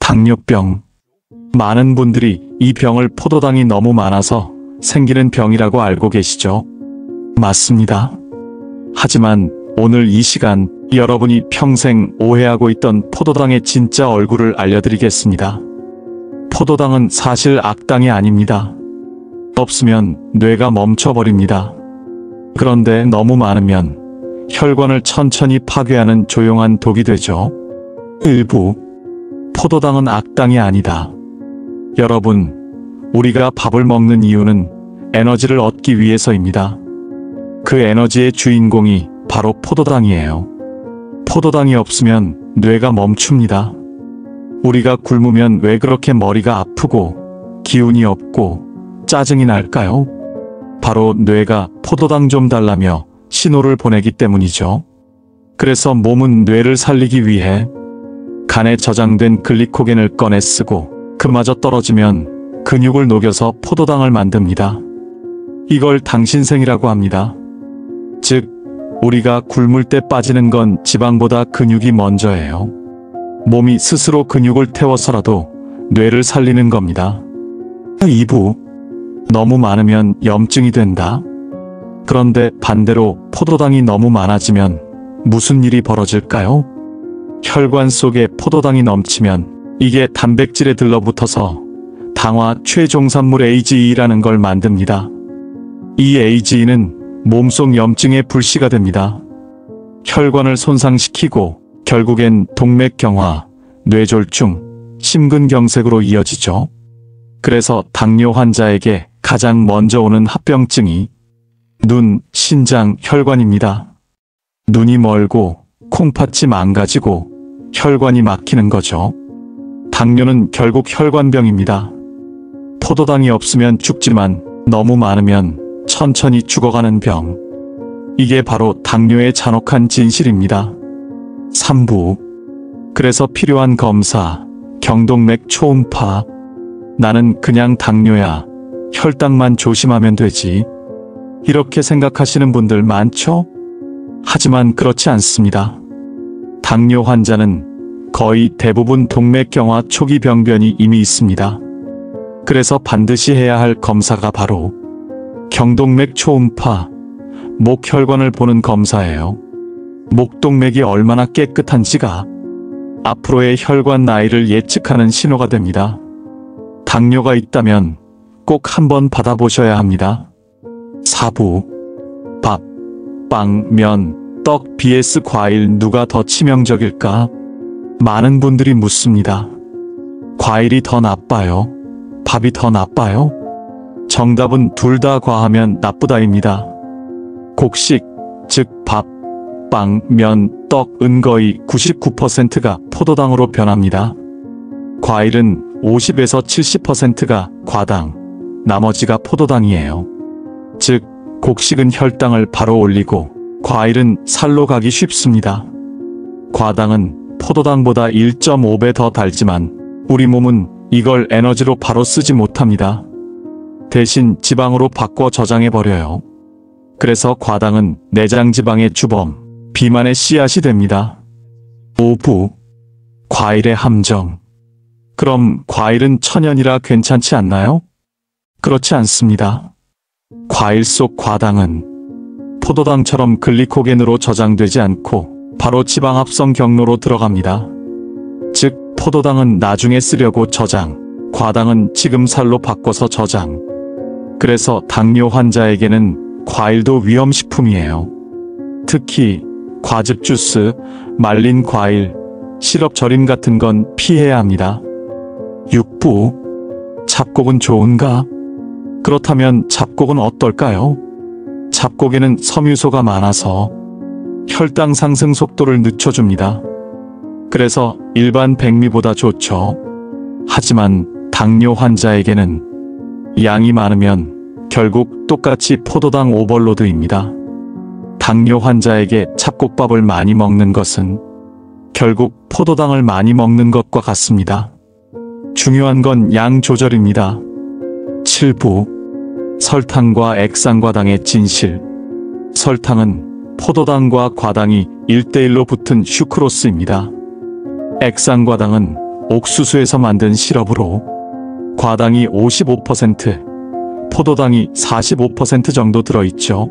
당뇨병. 많은 분들이 이 병을 포도당이 너무 많아서 생기는 병이라고 알고 계시죠? 맞습니다. 하지만 오늘 이 시간 여러분이 평생 오해하고 있던 포도당의 진짜 얼굴을 알려드리겠습니다. 포도당은 사실 악당이 아닙니다. 없으면 뇌가 멈춰버립니다. 그런데 너무 많으면 혈관을 천천히 파괴하는 조용한 독이 되죠. 일부. 포도당은 악당이 아니다. 여러분, 우리가 밥을 먹는 이유는 에너지를 얻기 위해서입니다. 그 에너지의 주인공이 바로 포도당이에요. 포도당이 없으면 뇌가 멈춥니다. 우리가 굶으면 왜 그렇게 머리가 아프고 기운이 없고 짜증이 날까요? 바로 뇌가 포도당 좀 달라며 신호를 보내기 때문이죠. 그래서 몸은 뇌를 살리기 위해 간에 저장된 글리코겐을 꺼내 쓰고 그마저 떨어지면 근육을 녹여서 포도당을 만듭니다. 이걸 당신생이라고 합니다. 즉, 우리가 굶을 때 빠지는 건 지방보다 근육이 먼저예요. 몸이 스스로 근육을 태워서라도 뇌를 살리는 겁니다. 2부. 너무 많으면 염증이 된다. 그런데 반대로 포도당이 너무 많아지면 무슨 일이 벌어질까요? 혈관 속에 포도당이 넘치면 이게 단백질에 들러붙어서 당화 최종산물 AGE라는 걸 만듭니다. 이 AGE는 몸속 염증의 불씨가 됩니다. 혈관을 손상시키고 결국엔 동맥경화, 뇌졸중, 심근경색으로 이어지죠. 그래서 당뇨 환자에게 가장 먼저 오는 합병증이 눈, 신장, 혈관입니다. 눈이 멀고 콩팥이 망가지고 혈관이 막히는 거죠. 당뇨는 결국 혈관병입니다. 포도당이 없으면 죽지만 너무 많으면 천천히 죽어가는 병. 이게 바로 당뇨의 잔혹한 진실입니다. 3부. 그래서 필요한 검사, 경동맥 초음파. 나는 그냥 당뇨야. 혈당만 조심하면 되지. 이렇게 생각하시는 분들 많죠? 하지만 그렇지 않습니다. 당뇨 환자는 거의 대부분 동맥경화 초기 병변이 이미 있습니다. 그래서 반드시 해야 할 검사가 바로 경동맥 초음파, 목혈관을 보는 검사예요. 목동맥이 얼마나 깨끗한지가 앞으로의 혈관 나이를 예측하는 신호가 됩니다. 당뇨가 있다면 꼭 한번 받아보셔야 합니다. 4부. 밥, 빵, 면, 떡 vs 과일 누가 더 치명적일까? 많은 분들이 묻습니다. 과일이 더 나빠요? 밥이 더 나빠요? 정답은 둘 다 과하면 나쁘다입니다. 곡식, 즉 밥, 빵, 면, 떡은 거의 99%가 포도당으로 변합니다. 과일은 50에서 70%가 과당, 나머지가 포도당이에요. 즉, 곡식은 혈당을 바로 올리고 과일은 살로 가기 쉽습니다. 과당은 포도당보다 1.5배 더 달지만 우리 몸은 이걸 에너지로 바로 쓰지 못합니다. 대신 지방으로 바꿔 저장해버려요. 그래서 과당은 내장 지방의 주범, 비만의 씨앗이 됩니다. 5부. 과일의 함정. 그럼 과일은 천연이라 괜찮지 않나요? 그렇지 않습니다. 과일 속 과당은 포도당처럼 글리코겐으로 저장되지 않고 바로 지방 합성 경로로 들어갑니다. 즉, 포도당은 나중에 쓰려고 저장, 과당은 지금 살로 바꿔서 저장. 그래서 당뇨 환자에게는 과일도 위험식품이에요. 특히 과즙 주스, 말린 과일, 시럽 절임 같은 건 피해야 합니다. 6부. 잡곡은 좋은가? 그렇다면 잡곡은 어떨까요? 잡곡에는 섬유소가 많아서 혈당 상승 속도를 늦춰줍니다. 그래서 일반 백미보다 좋죠. 하지만 당뇨 환자에게는 양이 많으면 결국 똑같이 포도당 오버로드입니다. 당뇨 환자에게 잡곡밥을 많이 먹는 것은 결국 포도당을 많이 먹는 것과 같습니다. 중요한 건 양 조절입니다. 7부. 설탕과 액상과당의 진실. 설탕은 포도당과 과당이 1대1로 붙은 슈크로스입니다. 액상과당은 옥수수에서 만든 시럽으로 과당이 55%, 포도당이 45% 정도 들어있죠.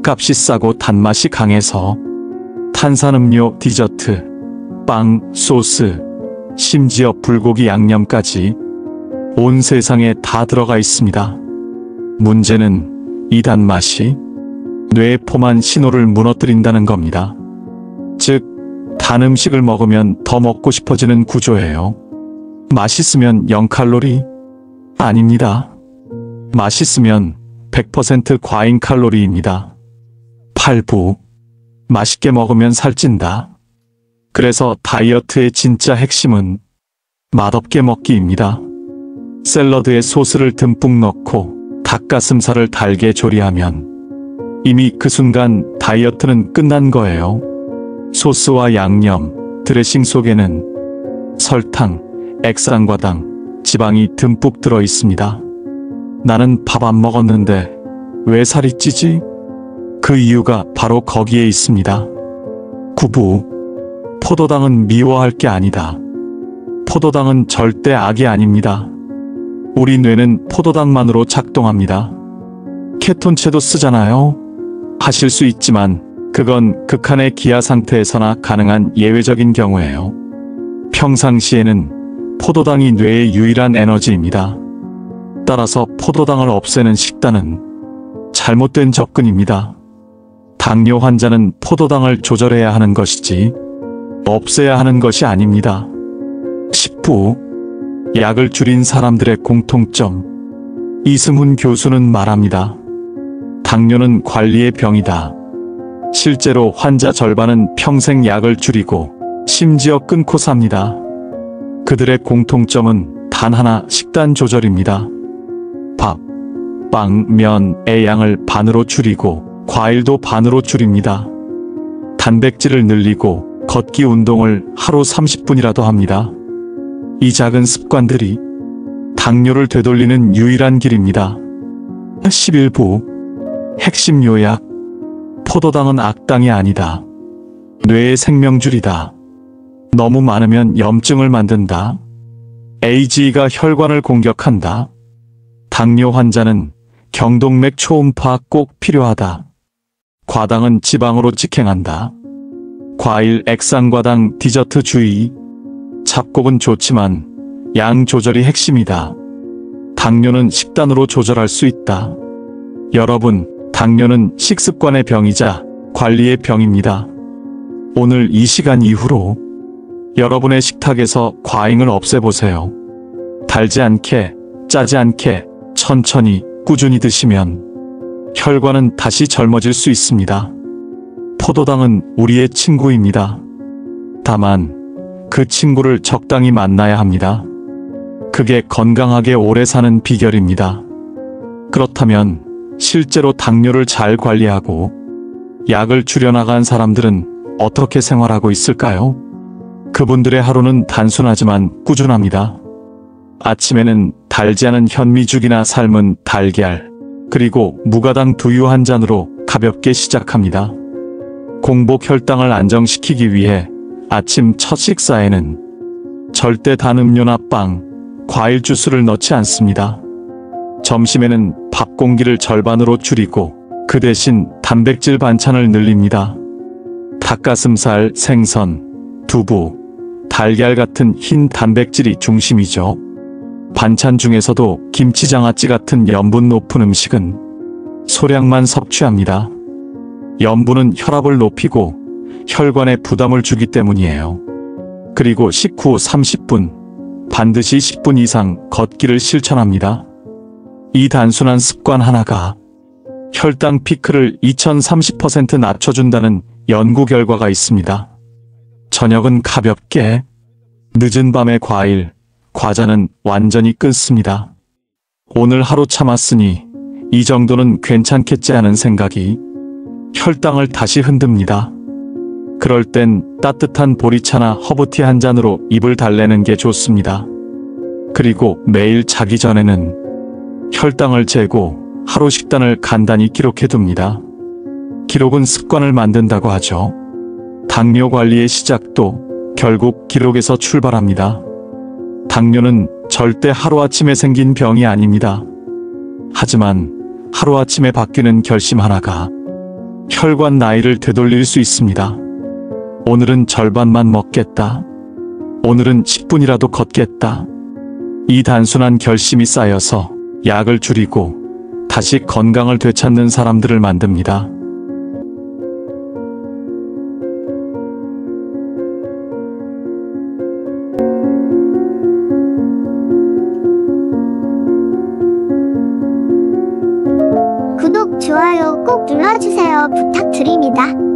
값이 싸고 단맛이 강해서 탄산음료, 디저트, 빵, 소스, 심지어 불고기 양념까지 온 세상에 다 들어가 있습니다. 문제는 이 단맛이 뇌에 포만 신호를 무너뜨린다는 겁니다. 즉, 단 음식을 먹으면 더 먹고 싶어지는 구조예요. 맛있으면 0칼로리? 아닙니다. 맛있으면 100% 과잉 칼로리입니다. 8부. 맛있게 먹으면 살찐다. 그래서 다이어트의 진짜 핵심은 맛없게 먹기입니다. 샐러드에 소스를 듬뿍 넣고 닭가슴살을 달게 조리하면 이미 그 순간 다이어트는 끝난 거예요. 소스와 양념, 드레싱 속에는 설탕, 액상과당, 지방이 듬뿍 들어 있습니다. 나는 밥 안 먹었는데 왜 살이 찌지? 그 이유가 바로 거기에 있습니다. 9부. 포도당은 미워할 게 아니다. 포도당은 절대 악이 아닙니다. 우리 뇌는 포도당만으로 작동합니다. 케톤체도 쓰잖아요. 하실 수 있지만 그건 극한의 기아 상태에서나 가능한 예외적인 경우예요. 평상시에는 포도당이 뇌의 유일한 에너지입니다. 따라서 포도당을 없애는 식단은 잘못된 접근입니다. 당뇨 환자는 포도당을 조절해야 하는 것이지 없애야 하는 것이 아닙니다. 10부. 약을 줄인 사람들의 공통점. 이승훈 교수는 말합니다. 당뇨는 관리의 병이다. 실제로 환자 절반은 평생 약을 줄이고 심지어 끊고 삽니다. 그들의 공통점은 단 하나, 식단 조절입니다. 밥, 빵, 면의 양을 반으로 줄이고 과일도 반으로 줄입니다. 단백질을 늘리고 걷기 운동을 하루 30분이라도 합니다. 이 작은 습관들이 당뇨를 되돌리는 유일한 길입니다. 11부. 핵심 요약. 포도당은 악당이 아니다. 뇌의 생명줄이다. 너무 많으면 염증을 만든다. AGE가 혈관을 공격한다. 당뇨 환자는 경동맥 초음파 꼭 필요하다. 과당은 지방으로 직행한다. 과일, 액상과당, 디저트 주의. 잡곡은 좋지만 양 조절이 핵심이다. 당뇨는 식단으로 조절할 수 있다. 여러분, 당뇨는 식습관의 병이자 관리의 병입니다. 오늘 이 시간 이후로 여러분의 식탁에서 과잉을 없애보세요. 달지 않게, 짜지 않게, 천천히, 꾸준히 드시면 혈관은 다시 젊어질 수 있습니다. 포도당은 우리의 친구입니다. 다만 그 친구를 적당히 만나야 합니다. 그게 건강하게 오래 사는 비결입니다. 그렇다면 실제로 당뇨를 잘 관리하고 약을 줄여나간 사람들은 어떻게 생활하고 있을까요? 그분들의 하루는 단순하지만 꾸준합니다. 아침에는 달지 않은 현미죽이나 삶은 달걀, 그리고 무가당 두유 한 잔으로 가볍게 시작합니다. 공복 혈당을 안정시키기 위해 아침 첫 식사에는 절대 단 음료나 빵, 과일 주스를 넣지 않습니다. 점심에는 밥 공기를 절반으로 줄이고 그 대신 단백질 반찬을 늘립니다. 닭가슴살, 생선, 두부, 달걀 같은 흰 단백질이 중심이죠. 반찬 중에서도 김치장아찌 같은 염분 높은 음식은 소량만 섭취합니다. 염분은 혈압을 높이고 혈관에 부담을 주기 때문이에요. 그리고 식후 30분, 반드시 10분 이상 걷기를 실천합니다. 이 단순한 습관 하나가 혈당 피크를 2030% 낮춰준다는 연구 결과가 있습니다. 저녁은 가볍게, 늦은 밤에 과일, 과자는 완전히 끊습니다. 오늘 하루 참았으니 이 정도는 괜찮겠지 하는 생각이 혈당을 다시 흔듭니다. 그럴 땐 따뜻한 보리차나 허브티 한 잔으로 입을 달래는 게 좋습니다. 그리고 매일 자기 전에는 혈당을 재고 하루 식단을 간단히 기록해둡니다. 기록은 습관을 만든다고 하죠. 당뇨 관리의 시작도 결국 기록에서 출발합니다. 당뇨는 절대 하루아침에 생긴 병이 아닙니다. 하지만 하루아침에 바뀌는 결심 하나가 혈관 나이를 되돌릴 수 있습니다. 오늘은 절반만 먹겠다. 오늘은 10분이라도 걷겠다. 이 단순한 결심이 쌓여서 약을 줄이고 다시 건강을 되찾는 사람들을 만듭니다. 구독, 좋아요 꼭 눌러주세요. 부탁드립니다.